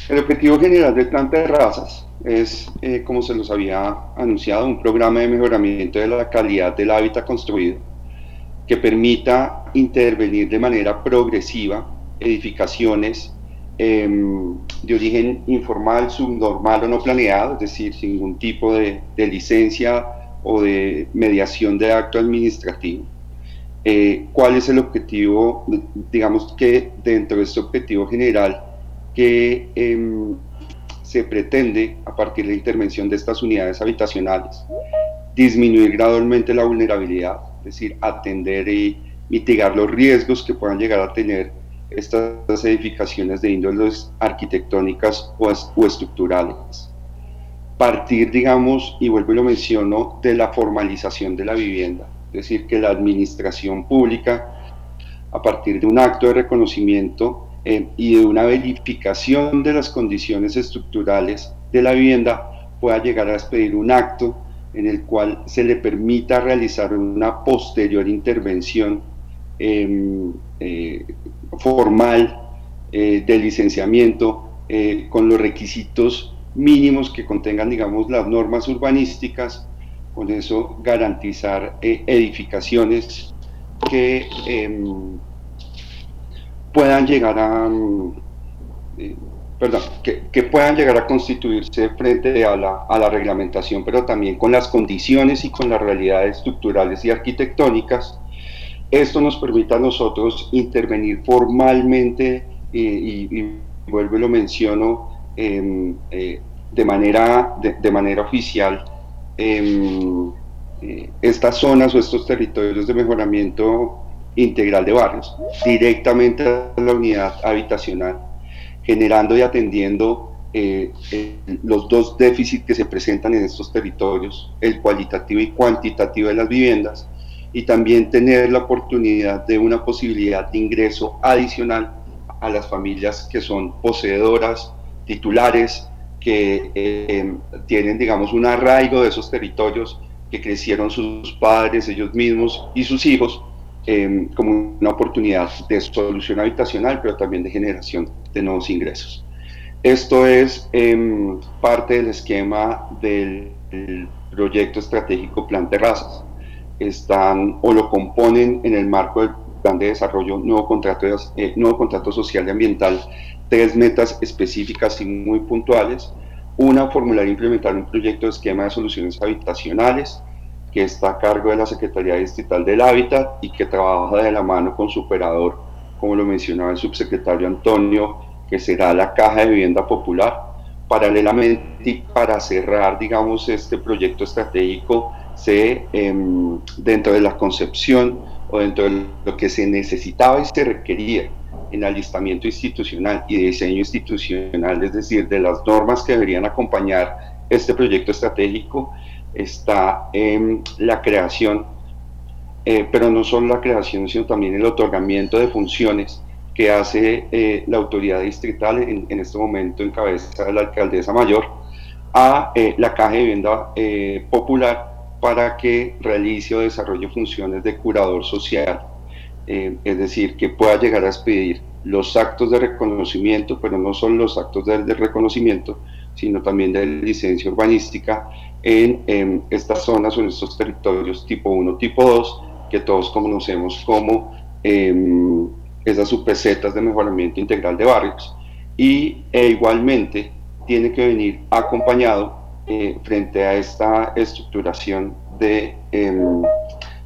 El objetivo general del Plan Terrazas es, como se los había anunciado, un programa de mejoramiento de la calidad del hábitat construido que permita intervenir de manera progresiva edificaciones de origen informal, subnormal o no planeado, es decir, sin ningún tipo de licencia o de mediación de acto administrativo. ¿Cuál es el objetivo? Digamos que dentro de este objetivo general que se pretende, a partir de la intervención de estas unidades habitacionales, disminuir gradualmente la vulnerabilidad, es decir, atender y mitigar los riesgos que puedan llegar a tener estas edificaciones de índoles arquitectónicas o estructurales. Partir, digamos, y vuelvo y lo menciono, de la formalización de la vivienda, es decir, que la administración pública, a partir de un acto de reconocimiento y de una verificación de las condiciones estructurales de la vivienda, pueda llegar a expedir un acto en el cual se le permita realizar una posterior intervención eh, eh, formal de licenciamiento con los requisitos mínimos que contengan, digamos, las normas urbanísticas, con eso garantizar edificaciones que puedan llegar a, eh, perdón, que puedan llegar a constituirse frente a la reglamentación, pero también con las condiciones y con las realidades estructurales y arquitectónicas. Esto nos permite a nosotros intervenir formalmente y vuelvo y lo menciono de manera oficial estas zonas o estos territorios de mejoramiento integral de barrios directamente a la unidad habitacional, generando y atendiendo los dos déficits que se presentan en estos territorios, el cualitativo y cuantitativo de las viviendas, y también tener la oportunidad de una posibilidad de ingreso adicional a las familias que son poseedoras, titulares, que tienen, digamos, un arraigo de esos territorios, que crecieron sus padres, ellos mismos y sus hijos, como una oportunidad de solución habitacional, pero también de generación de nuevos ingresos. Esto es parte del esquema del proyecto estratégico Plan Terrazas. Están o lo componen en el marco del Plan de Desarrollo Nuevo Contrato Social y Ambiental tres metas específicas y muy puntuales. Una, formular e implementar un proyecto de esquema de soluciones habitacionales que está a cargo de la Secretaría Distrital del Hábitat y que trabaja de la mano con su operador, como lo mencionaba el subsecretario Antonio, que será la Caja de Vivienda Popular. Paralelamente, y para cerrar, digamos, este proyecto estratégico, dentro de la concepción o dentro de lo que se necesitaba y se requería en alistamiento institucional y de diseño institucional, es decir, de las normas que deberían acompañar este proyecto estratégico, está la creación, pero no solo la creación, sino también el otorgamiento de funciones que hace la autoridad distrital, en este momento en cabeza de la alcaldesa mayor, a la Caja de Vivienda Popular, para que realice o desarrolle funciones de curador social, es decir, que pueda llegar a expedir los actos de reconocimiento, pero no solo los actos de reconocimiento, sino también de licencia urbanística en estas zonas o en estos territorios tipo 1, tipo 2, que todos conocemos como esas subpesetas de mejoramiento integral de barrios. Y igualmente tiene que venir acompañado frente a esta estructuración de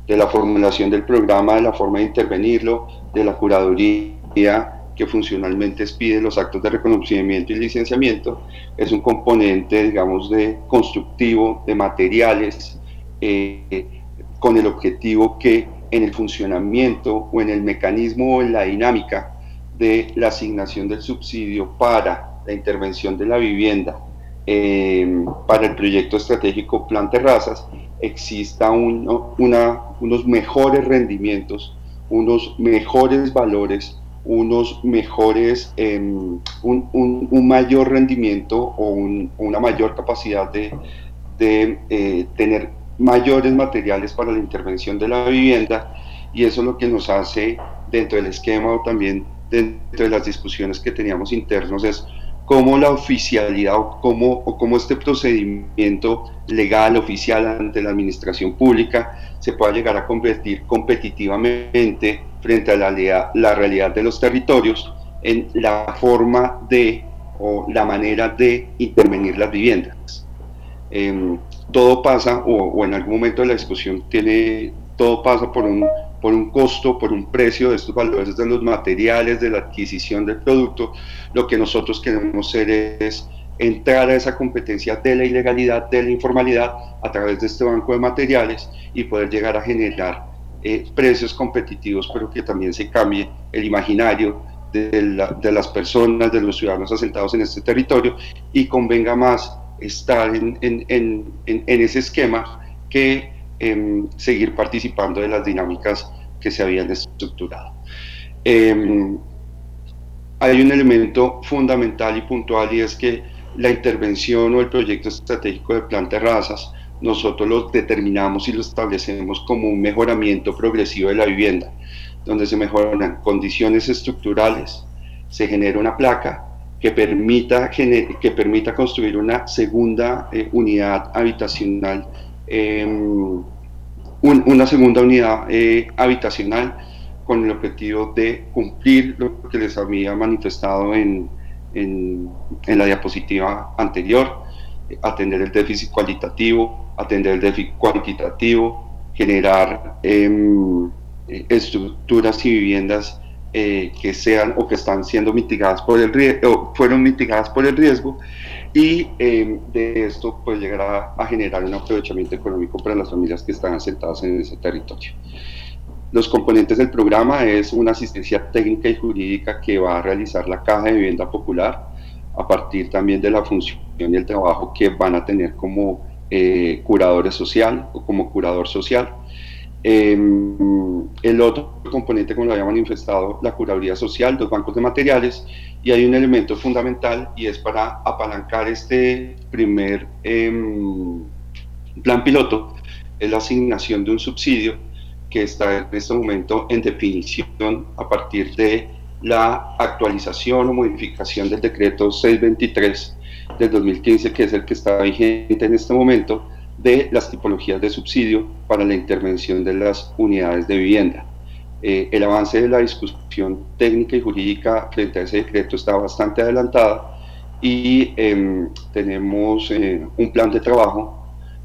la formulación del programa, de la forma de intervenirlo, de la curaduría que funcionalmente expide los actos de reconocimiento y licenciamiento, es un componente, digamos, de constructivo, de materiales, con el objetivo que en el funcionamiento o en el mecanismo o en la dinámica de la asignación del subsidio para la intervención de la vivienda para el proyecto estratégico Plan Terrazas, exista unos mejores rendimientos, unos mejores valores, unos mejores, un mayor rendimiento o una mayor capacidad de tener mayores materiales para la intervención de la vivienda, y eso es lo que nos hace, dentro del esquema o también dentro de las discusiones que teníamos internos, es cómo la oficialidad o cómo este procedimiento legal, oficial ante la administración pública se pueda llegar a convertir competitivamente frente a la realidad de los territorios en la forma de o la manera de intervenir las viviendas. Todo pasa, o en algún momento de la discusión todo pasa por un costo, por un precio de estos valores de los materiales, de la adquisición del producto. Lo que nosotros queremos hacer es entrar a esa competencia de la ilegalidad, de la informalidad, a través de este banco de materiales y poder llegar a generar precios competitivos, pero que también se cambie el imaginario de las personas, de los ciudadanos asentados en este territorio, y convenga más estar en ese esquema que seguir participando de las dinámicas que se habían estructurado. Hay un elemento fundamental y puntual, y es que la intervención o el proyecto estratégico de Plan Terrazas nosotros lo determinamos y lo establecemos como un mejoramiento progresivo de la vivienda, donde se mejoran condiciones estructurales, se genera una placa que permita construir una segunda unidad habitacional, una segunda unidad habitacional, con el objetivo de cumplir lo que les había manifestado en la diapositiva anterior: atender el déficit cualitativo, atender el déficit cuantitativo, generar estructuras y viviendas que sean o que están siendo mitigadas por el riesgo, o fueron mitigadas por el riesgo, y de esto pues llegar a generar un aprovechamiento económico para las familias que están asentadas en ese territorio. Los componentes del programa es una asistencia técnica y jurídica que va a realizar la Caja de Vivienda Popular, a partir también de la función y el trabajo que van a tener como curadores social o como curador social. El otro componente, como lo había manifestado, la curaduría social, los bancos de materiales, y hay un elemento fundamental, y es para apalancar este primer plan piloto, es la asignación de un subsidio que está en este momento en definición a partir de la actualización o modificación del decreto 623 del 2015, que es el que está vigente en este momento, de las tipologías de subsidio para la intervención de las unidades de vivienda. El avance de la discusión técnica y jurídica frente a ese decreto está bastante adelantada, y tenemos un plan de trabajo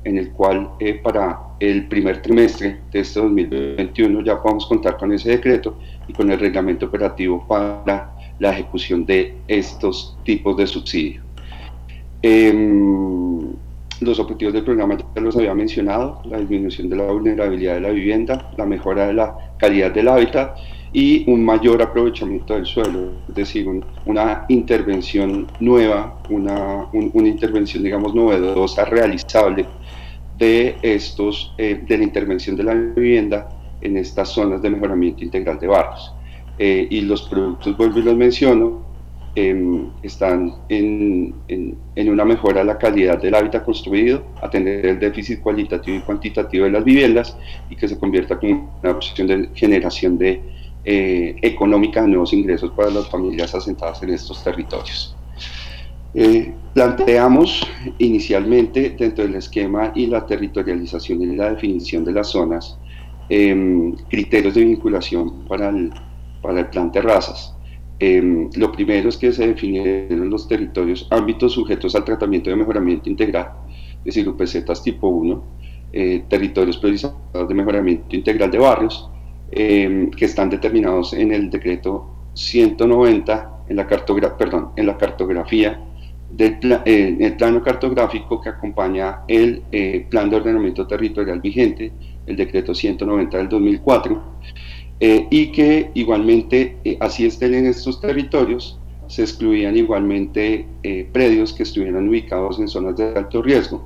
en el cual para el primer trimestre de este 2021 ya podamos contar con ese decreto y con el reglamento operativo para la ejecución de estos tipos de subsidio. Los objetivos del programa ya los había mencionado: la disminución de la vulnerabilidad de la vivienda, la mejora de la calidad del hábitat y un mayor aprovechamiento del suelo, es decir, una intervención nueva, una intervención, digamos, novedosa, realizable de la intervención de la vivienda en estas zonas de mejoramiento integral de barrios. Y los productos, vuelvo y los menciono, están en una mejora de la calidad del hábitat construido, atender el déficit cualitativo y cuantitativo de las viviendas, y que se convierta como una opción de generación económica de nuevos ingresos para las familias asentadas en estos territorios. Planteamos inicialmente, dentro del esquema y la territorialización y la definición de las zonas, criterios de vinculación para el plan Terrazas. Lo primero es que se definieron los territorios, ámbitos sujetos al tratamiento de mejoramiento integral, es decir, UPZ tipo 1, territorios priorizados de mejoramiento integral de barrios, que están determinados en el decreto 190, en la cartografía, el plano cartográfico que acompaña el plan de ordenamiento territorial vigente, el decreto 190 del 2004, y que igualmente, así estén en estos territorios, se excluían igualmente predios que estuvieran ubicados en zonas de alto riesgo,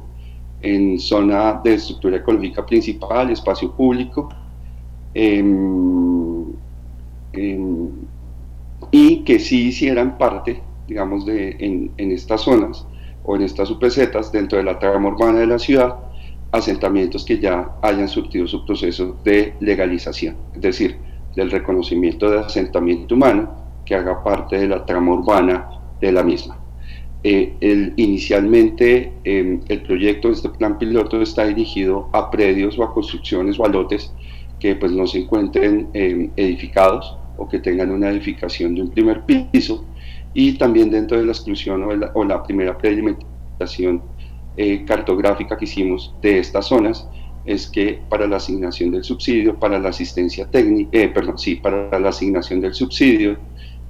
en zona de estructura ecológica principal, espacio público, y que sí hicieran parte, digamos, en estas zonas o en estas UPZs dentro de la trama urbana de la ciudad, asentamientos que ya hayan surtido su proceso de legalización, es decir, del reconocimiento de asentamiento humano que haga parte de la trama urbana de la misma. Inicialmente el proyecto, este plan piloto, está dirigido a predios o a construcciones o a lotes que pues no se encuentren edificados o que tengan una edificación de un primer piso, y también dentro de la exclusión o la primera predelimitación cartográfica que hicimos de estas zonas es que para la asignación del subsidio, para la asistencia técnica, perdón, sí, para la asignación del subsidio,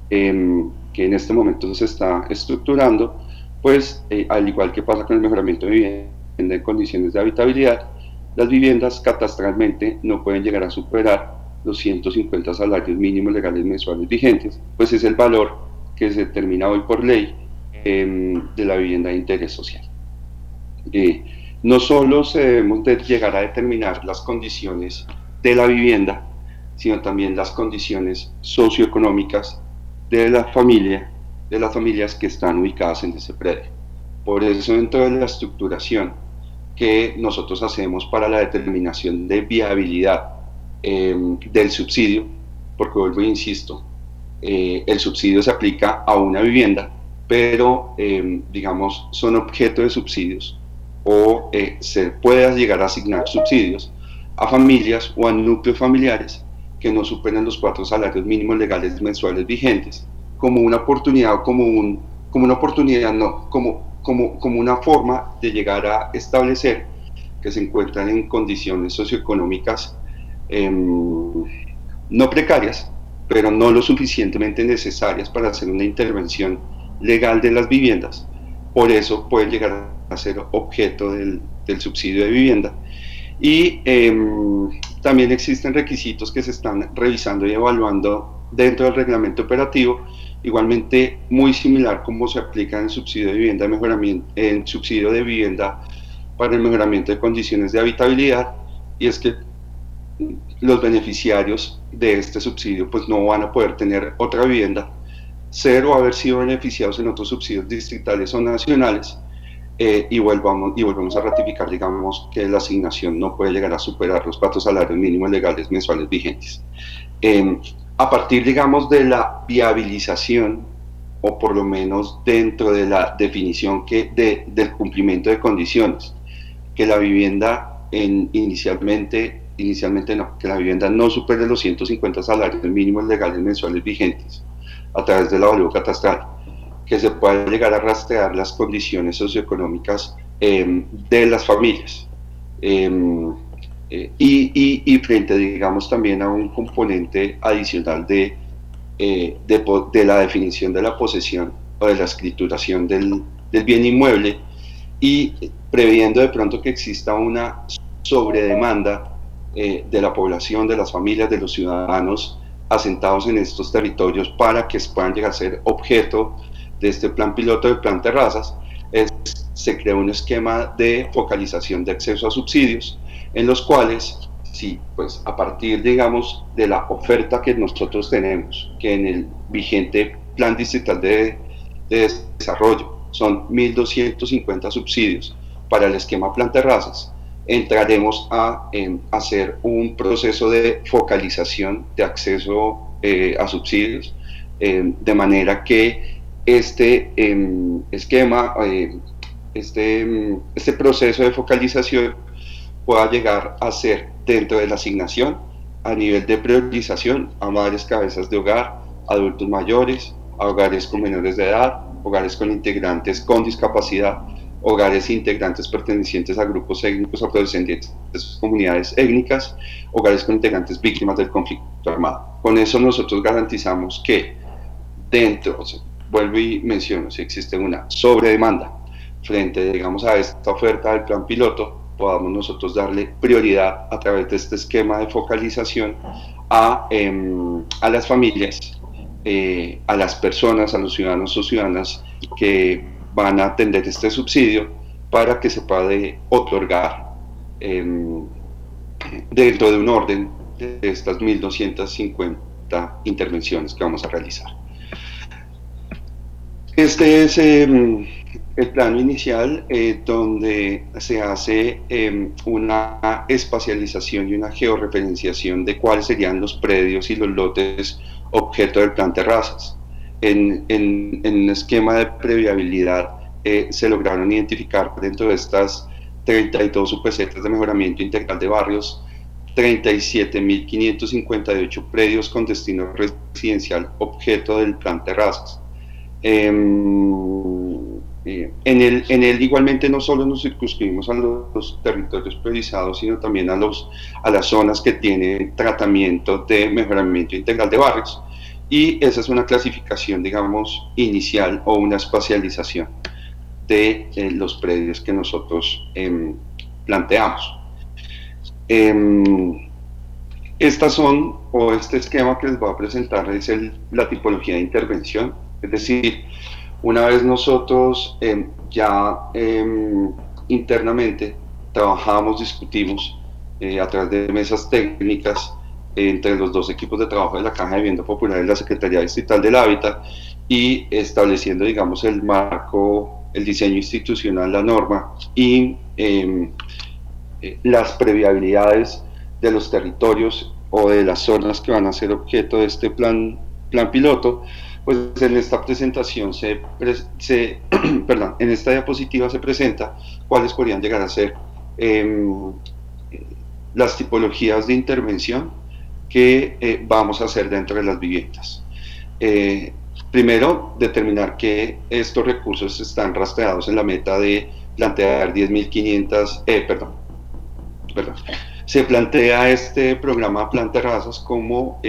que en este momento se está estructurando, pues al igual que pasa con el mejoramiento de vivienda en condiciones de habitabilidad, las viviendas catastralmente no pueden llegar a superar los 150 salarios mínimos legales mensuales vigentes, pues es el valor que se determina hoy por ley de la vivienda de interés social. No solo se debemos de llegar a determinar las condiciones de la vivienda, sino también las condiciones socioeconómicas de la familia, de las familias que están ubicadas en ese predio. Por eso, dentro de la estructuración que nosotros hacemos para la determinación de viabilidad del subsidio, porque vuelvo e insisto, el subsidio se aplica a una vivienda, pero digamos son objeto de subsidios o se puede llegar a asignar subsidios a familias o a núcleos familiares que no superen los 4 salarios mínimos legales mensuales vigentes, como una oportunidad o como una oportunidad, no, como una forma de llegar a establecer que se encuentran en condiciones socioeconómicas no precarias, pero no lo suficientemente necesarias para hacer una intervención legal de las viviendas. Por eso pueden llegar a ser objeto del subsidio de vivienda. Y también existen requisitos que se están revisando y evaluando dentro del reglamento operativo, igualmente muy similar como se aplica en el subsidio de vivienda, en subsidio de vivienda para el mejoramiento de condiciones de habitabilidad, y es que los beneficiarios de este subsidio pues no van a poder tener otra vivienda, ser o haber sido beneficiados en otros subsidios distritales o nacionales, y volvemos a ratificar, digamos, que la asignación no puede llegar a superar los 4 salarios mínimos legales mensuales vigentes. A partir, digamos, de la viabilización, o por lo menos dentro de la definición del cumplimiento de condiciones, que la vivienda inicialmente no, que la vivienda no supere los 150 salarios mínimos legales mensuales vigentes a través del avalúo catastral, que se pueda llegar a rastrear las condiciones socioeconómicas de las familias, y frente, digamos, también a un componente adicional de la definición de la posesión o de la escrituración del bien inmueble, y previendo de pronto que exista una sobredemanda de la población, de las familias, de los ciudadanos asentados en estos territorios para que puedan llegar a ser objeto de este plan piloto del plan Terrazas. Se crea un esquema de focalización de acceso a subsidios, en los cuales, sí, pues a partir, digamos, de la oferta que nosotros tenemos, que en el vigente plan distrital de desarrollo son 1.250 subsidios para el esquema plan Terrazas, entraremos a hacer un proceso de focalización de acceso a subsidios, de manera que este esquema, este proceso de focalización pueda llegar a ser dentro de la asignación a nivel de priorización a madres cabezas de hogar, adultos mayores, a hogares con menores de edad, hogares con integrantes con discapacidad, hogares integrantes pertenecientes a grupos étnicos o descendientes de sus comunidades étnicas, hogares con integrantes víctimas del conflicto armado. Con eso nosotros garantizamos que dentro, vuelvo y menciono, si existe una sobredemanda frente, digamos, a esta oferta del plan piloto, podamos nosotros darle prioridad a través de este esquema de focalización a las familias, a las personas, a los ciudadanos o ciudadanas que van a atender este subsidio, para que se pueda otorgar dentro de un orden de estas 1.250 intervenciones que vamos a realizar. Este es el plano inicial, donde se hace una espacialización y una georreferenciación de cuáles serían los predios y los lotes objeto del plan Terrazas. En un esquema de previabilidad se lograron identificar dentro de estas 32 UPCs de mejoramiento integral de barrios 37.558 predios con destino residencial objeto del plan Terrazas. En él igualmente no solo nos circunscribimos a los territorios priorizados, sino también a las zonas que tienen tratamiento de mejoramiento integral de barrios, y esa es una clasificación, digamos, inicial o una espacialización de los predios que nosotros planteamos. Estas son, o este esquema que les voy a presentar es la tipología de intervención, es decir, una vez nosotros internamente trabajamos, discutimos a través de mesas técnicas entre los dos equipos de trabajo de la Caja de Vivienda Popular y la Secretaría Distrital del Hábitat, y estableciendo, digamos, el marco, el diseño institucional, la norma y las previabilidades de los territorios o de las zonas que van a ser objeto de este plan piloto. Pues en esta presentación en esta diapositiva se presenta cuáles podrían llegar a ser las tipologías de intervención que vamos a hacer dentro de las viviendas. Primero, determinar que estos recursos están rastreados en la meta de plantear 10.500, se plantea este programa Plan Terrazas como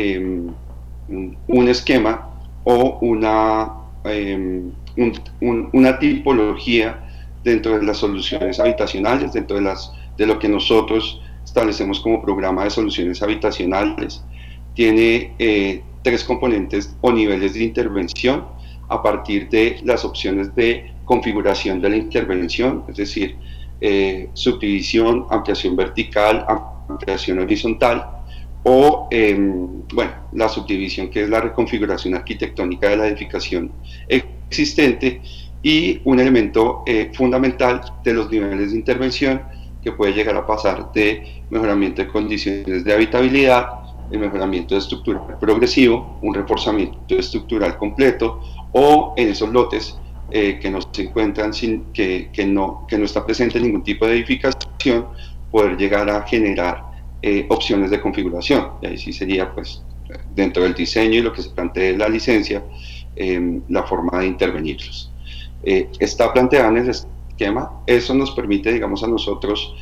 un esquema o una tipología dentro de las soluciones habitacionales, dentro de lo que nosotros establecemos como programa de soluciones habitacionales. Tiene 3 componentes o niveles de intervención a partir de las opciones de configuración de la intervención, es decir, subdivisión, ampliación vertical, ampliación horizontal, o la subdivisión, que es la reconfiguración arquitectónica de la edificación existente, y un elemento fundamental de los niveles de intervención que puede llegar a pasar de mejoramiento de condiciones de habitabilidad, el mejoramiento de estructura progresivo, un reforzamiento estructural completo, o en esos lotes que no se encuentran que no está presente ningún tipo de edificación, poder llegar a generar opciones de configuración. Y ahí sí sería, pues, dentro del diseño y lo que se plantee la licencia, la forma de intervenirlos. Está planteada en el esquema. Eso nos permite, digamos, a nosotros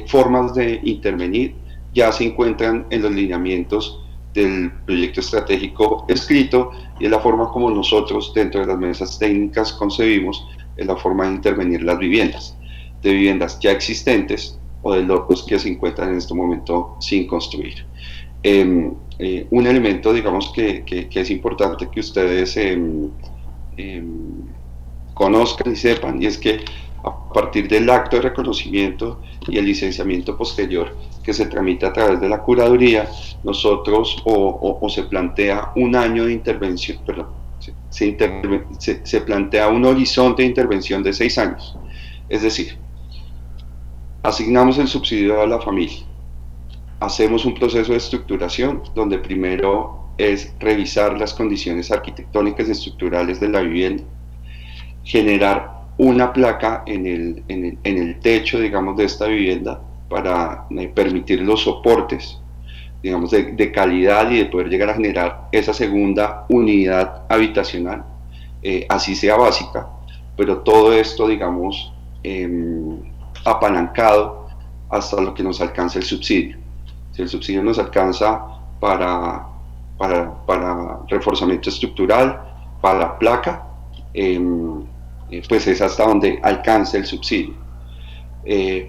formas de intervenir. Ya se encuentran en los lineamientos del proyecto estratégico escrito, y es la forma como nosotros dentro de las mesas técnicas concebimos la forma de intervenir las viviendas, de viviendas ya existentes o de lotes que se encuentran en este momento sin construir. Un elemento, digamos, que es importante que ustedes conozcan y sepan, y es que a partir del acto de reconocimiento y el licenciamiento posterior que se tramita a través de la curaduría, nosotros se plantea un año de intervención, se plantea un horizonte de intervención de 6 años. Es decir, asignamos el subsidio a la familia, hacemos un proceso de estructuración donde primero es revisar las condiciones arquitectónicas y estructurales de la vivienda, generar una placa en el techo, digamos, de esta vivienda para permitir los soportes, digamos, de calidad, y de poder llegar a generar esa segunda unidad habitacional, así sea básica, pero todo esto, digamos, apalancado hasta lo que nos alcanza el subsidio. Si el subsidio nos alcanza para reforzamiento estructural, para la placa, pues es hasta donde alcanza el subsidio.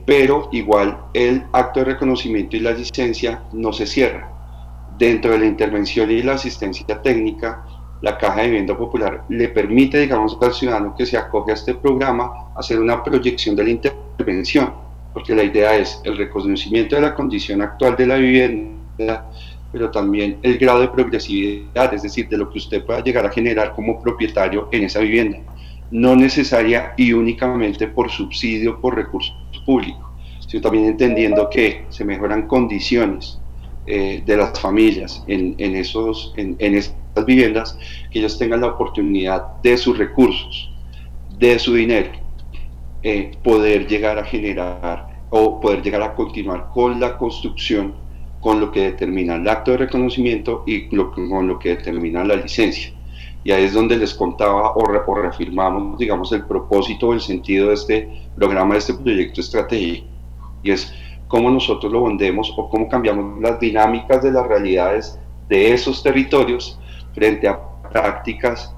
Pero igual el acto de reconocimiento y la licencia no se cierra. Dentro de la intervención y la asistencia técnica, la Caja de Vivienda Popular le permite, digamos, al ciudadano que se acoge a este programa hacer una proyección de la intervención, porque la idea es el reconocimiento de la condición actual de la vivienda, pero también el grado de progresividad, es decir, de lo que usted pueda llegar a generar como propietario en esa vivienda, no necesaria y únicamente por subsidio, por recursos públicos, sino también entendiendo que se mejoran condiciones de las familias en esas viviendas, que ellos tengan la oportunidad de sus recursos, de su dinero, poder llegar a generar o poder llegar a continuar con la construcción, con lo que determina el acto de reconocimiento y con lo que determina la licencia. Y ahí es donde les contaba o reafirmamos, digamos, el propósito o el sentido de este programa, de este proyecto estratégico, y es cómo nosotros lo vendemos o cómo cambiamos las dinámicas de las realidades de esos territorios frente a prácticas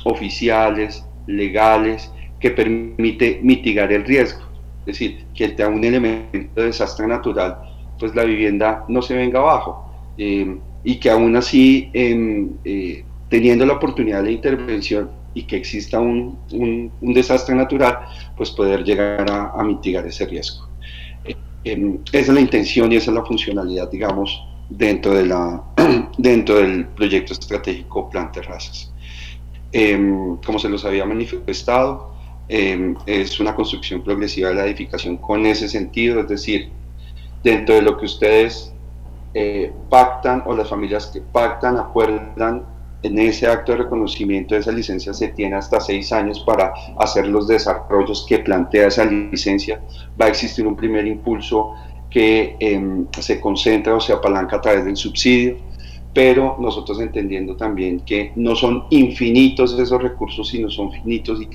oficiales, legales, que permite mitigar el riesgo. Es decir, que ante un elemento de desastre natural, pues la vivienda no se venga abajo. Y que aún así, teniendo la oportunidad de intervención y que exista un desastre natural, pues poder llegar a mitigar ese riesgo. Esa es la intención y esa es la funcionalidad, digamos, dentro, dentro del proyecto estratégico Plan Terrazas. Como se los había manifestado, es una construcción progresiva de la edificación con ese sentido, es decir, dentro de lo que ustedes pactan o las familias que pactan, acuerdan en ese acto de reconocimiento de esa licencia, se tiene hasta 6 años para hacer los desarrollos que plantea esa licencia. Va a existir un primer impulso que se concentra o se apalanca a través del subsidio, pero nosotros entendiendo también que no son infinitos esos recursos, sino son finitos y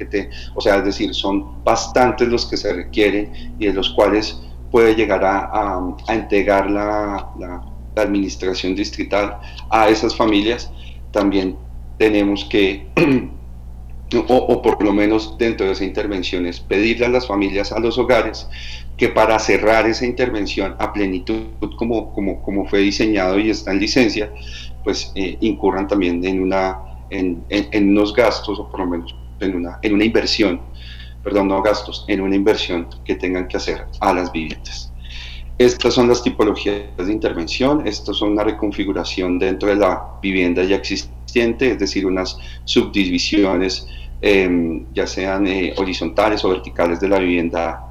o sea, es decir, son bastantes los que se requieren y de los cuales puede llegar a entregar la administración distrital a esas familias. También tenemos que, o por lo menos dentro de esa intervención, es pedirle a las familias, a los hogares, que para cerrar esa intervención a plenitud, como fue diseñado y está en licencia, pues incurran también en unos gastos, o por lo menos en una inversión, perdón, no gastos, en una inversión que tengan que hacer a las viviendas. Estas son las tipologías de intervención. Estas son una reconfiguración dentro de la vivienda ya existente, es decir, unas subdivisiones, ya sean horizontales o verticales de la vivienda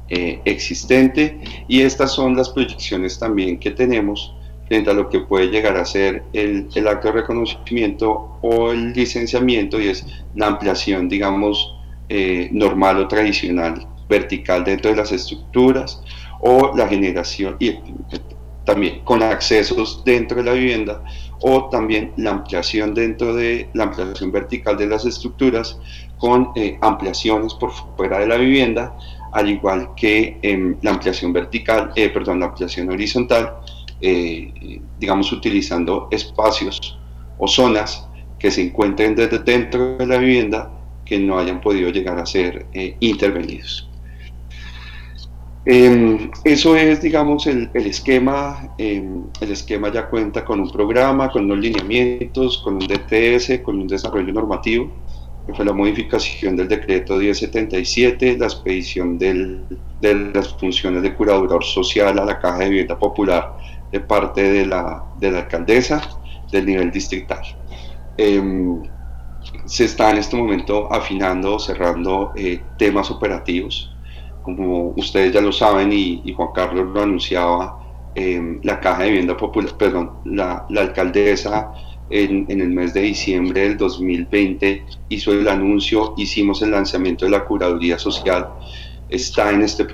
existente. Y estas son las proyecciones también que tenemos frente a lo que puede llegar a ser el acto de reconocimiento o el licenciamiento, y es la ampliación, digamos, normal o tradicional, vertical dentro de las estructuras, o la generación, y también con accesos dentro de la vivienda, o también la ampliación dentro de la ampliación vertical de las estructuras con ampliaciones por fuera de la vivienda, al igual que la ampliación vertical, la ampliación horizontal, digamos utilizando espacios o zonas que se encuentren desde dentro de la vivienda que no hayan podido llegar a ser intervenidos. Eso es, digamos, el esquema. El esquema ya cuenta con un programa, con unos lineamientos, con un DTS, con un desarrollo normativo, que fue la modificación del decreto 1077, la expedición de las funciones de curador social a la Caja de Vivienda Popular de parte de la alcaldesa del nivel distrital. Se está en este momento afinando, cerrando temas operativos. Como ustedes ya lo saben y Juan Carlos lo anunciaba, la Caja de Vivienda Popular, perdón, la alcaldesa en el mes de diciembre del 2020 hizo el anuncio, hicimos el lanzamiento de la curaduría social, está en este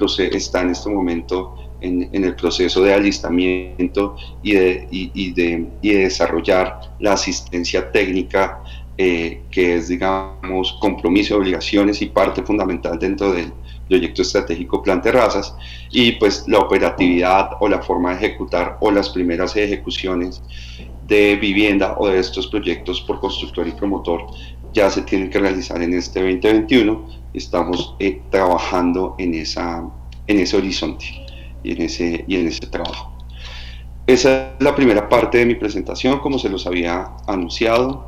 momento en el proceso de alistamiento y de desarrollar la asistencia técnica, que es, digamos, compromiso, obligaciones y parte fundamental dentro del proyecto estratégico Plan Terrazas, y pues la operatividad o la forma de ejecutar o las primeras ejecuciones de vivienda o de estos proyectos por constructor y promotor ya se tienen que realizar en este 2021. Estamos trabajando en ese horizonte y en ese trabajo. Esa es la primera parte de mi presentación, como se los había anunciado.